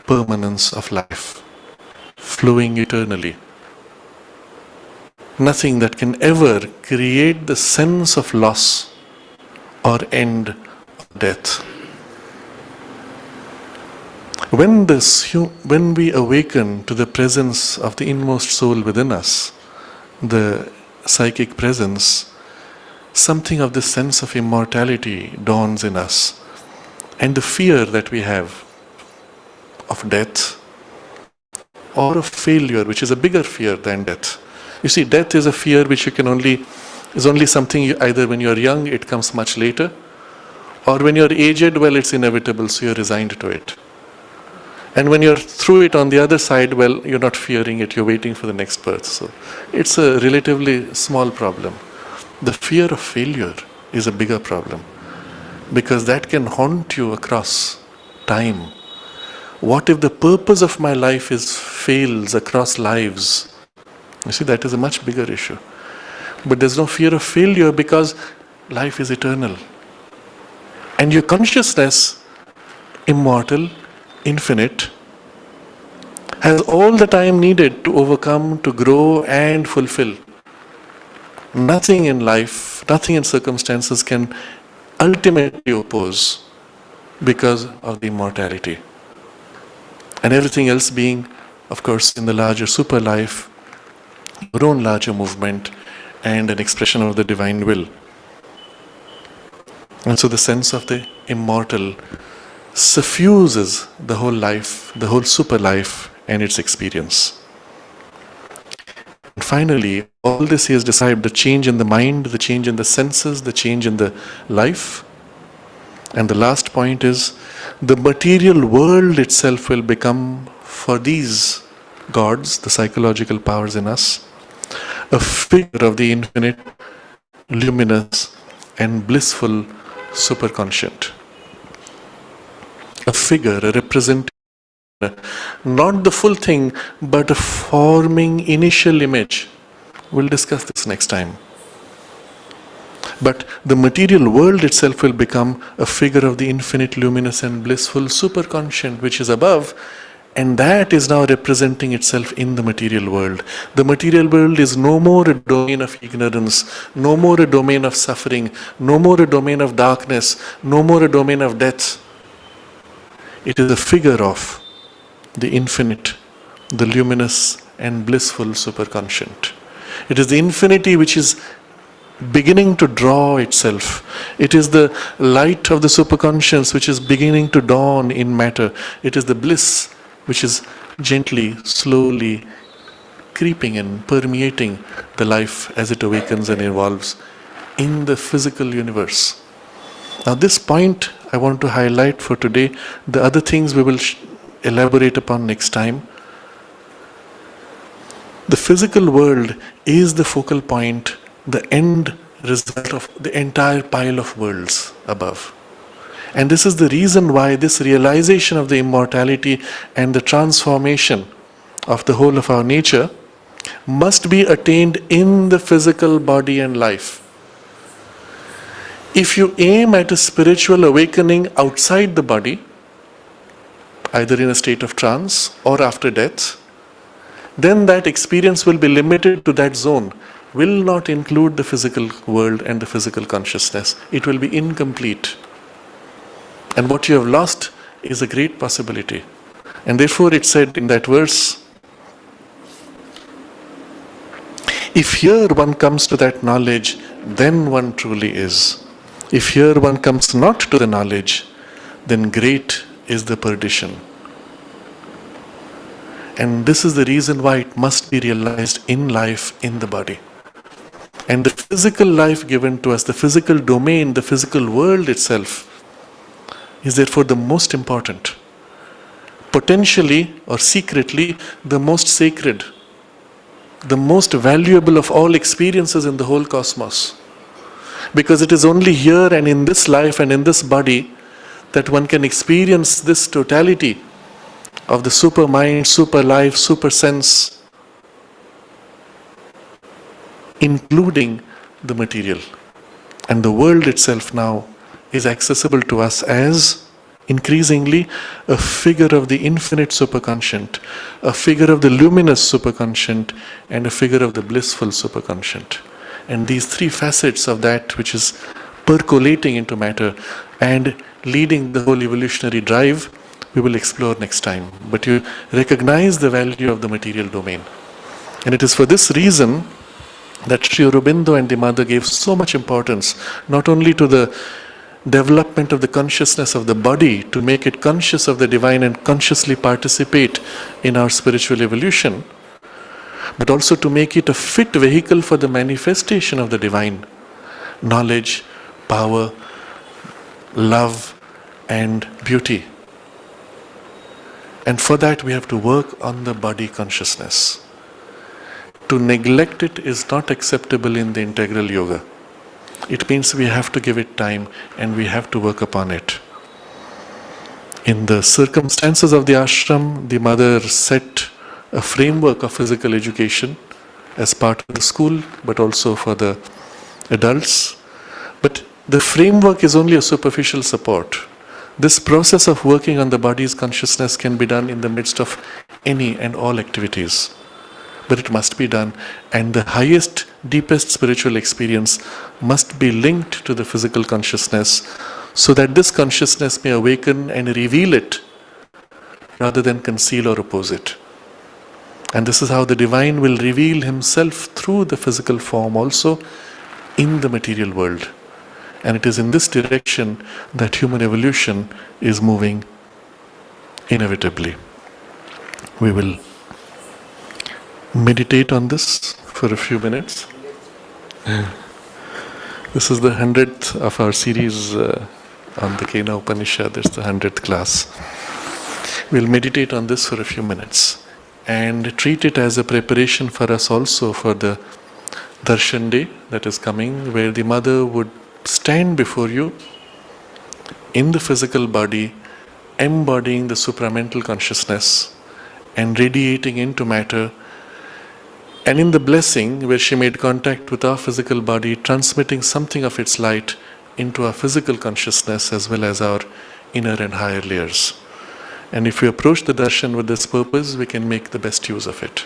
permanence of life, flowing eternally. Nothing that can ever create the sense of loss or end of death. When we awaken to the presence of the inmost soul within us, the psychic presence, something of the sense of immortality dawns in us. And the fear that we have of death or of failure, which is a bigger fear than death. You see, death is a fear which is only something either when you're young, it comes much later, or when you're aged, well, it's inevitable, so you're resigned to it. And when you're through it on the other side, well, you're not fearing it, you're waiting for the next birth. So it's a relatively small problem. The fear of failure is a bigger problem because that can haunt you across time. What if the purpose of my life fails across lives? You see, that is a much bigger issue. But there's no fear of failure because life is eternal. And your consciousness, immortal, infinite, has all the time needed to overcome, to grow and fulfill. Nothing in life, nothing in circumstances can ultimately oppose because of the immortality. And everything else being, of course, in the larger super life, your own larger movement and an expression of the divine will. And so the sense of the immortal suffuses the whole life, the whole super life and its experience. And finally, all this he has described, the change in the mind, the change in the senses, the change in the life. And the last point is, the material world itself will become, for these gods, the psychological powers in us, a figure of the infinite, luminous and blissful superconscient. A figure, a representation, not the full thing, but a forming initial image. We'll discuss this next time. But the material world itself will become a figure of the infinite, luminous and blissful superconscient which is above, and that is now representing itself in the material world. The material world is no more a domain of ignorance, no more a domain of suffering, no more a domain of darkness, no more a domain of death. It is a figure of the infinite, the luminous and blissful superconscient. It is the infinity which is beginning to draw itself. It is the light of the superconscience which is beginning to dawn in matter. It is the bliss which is gently, slowly creeping and permeating the life as it awakens and evolves in the physical universe. Now this point I want to highlight for today. The other things we will elaborate upon next time. The physical world is the focal point, the end result of the entire pile of worlds above. And this is the reason why this realization of the immortality and the transformation of the whole of our nature must be attained in the physical body and life. If you aim at a spiritual awakening outside the body, either in a state of trance or after death, then that experience will be limited to that zone, will not include the physical world and the physical consciousness. It will be incomplete. And what you have lost is a great possibility. And therefore it said in that verse, if here one comes to that knowledge, then one truly is. If here one comes not to the knowledge, then great is the perdition. And this is the reason why it must be realized in life, in the body. And the physical life given to us, the physical domain, the physical world itself, is therefore the most important. Potentially or secretly, the most sacred, the most valuable of all experiences in the whole cosmos. Because it is only here and in this life and in this body that one can experience this totality of the super mind, super life, super sense, including the material. And the world itself now is accessible to us as increasingly a figure of the infinite superconscient, a figure of the luminous superconscient, and a figure of the blissful superconscient. And these three facets of that which is percolating into matter and leading the whole evolutionary drive, we will explore next time. But you recognize the value of the material domain. And it is for this reason that Sri Aurobindo and the Mother gave so much importance, not only to the development of the consciousness of the body, to make it conscious of the divine and consciously participate in our spiritual evolution, but also to make it a fit vehicle for the manifestation of the divine knowledge, power, love, and beauty. And for that we have to work on the body consciousness. To neglect it is not acceptable in the integral yoga. It means we have to give it time and we have to work upon it. In the circumstances of the ashram, the Mother set a framework of physical education as part of the school, but also for the adults. But the framework is only a superficial support. This process of working on the body's consciousness can be done in the midst of any and all activities. But it must be done, and the highest, deepest spiritual experience must be linked to the physical consciousness, so that this consciousness may awaken and reveal it rather than conceal or oppose it. And this is how the divine will reveal himself through the physical form also in the material world. And it is in this direction that human evolution is moving inevitably. We will meditate on this for a few minutes. This is the 100th of our series on the Kena Upanishad. It's the 100th class. We'll meditate on this for a few minutes and treat it as a preparation for us also for the Darshan Day that is coming, where the mother would stand before you in the physical body, embodying the supramental consciousness and radiating into matter, and in the blessing where she made contact with our physical body, transmitting something of its light into our physical consciousness as well as our inner and higher layers. And if we approach the darshan with this purpose, we can make the best use of it.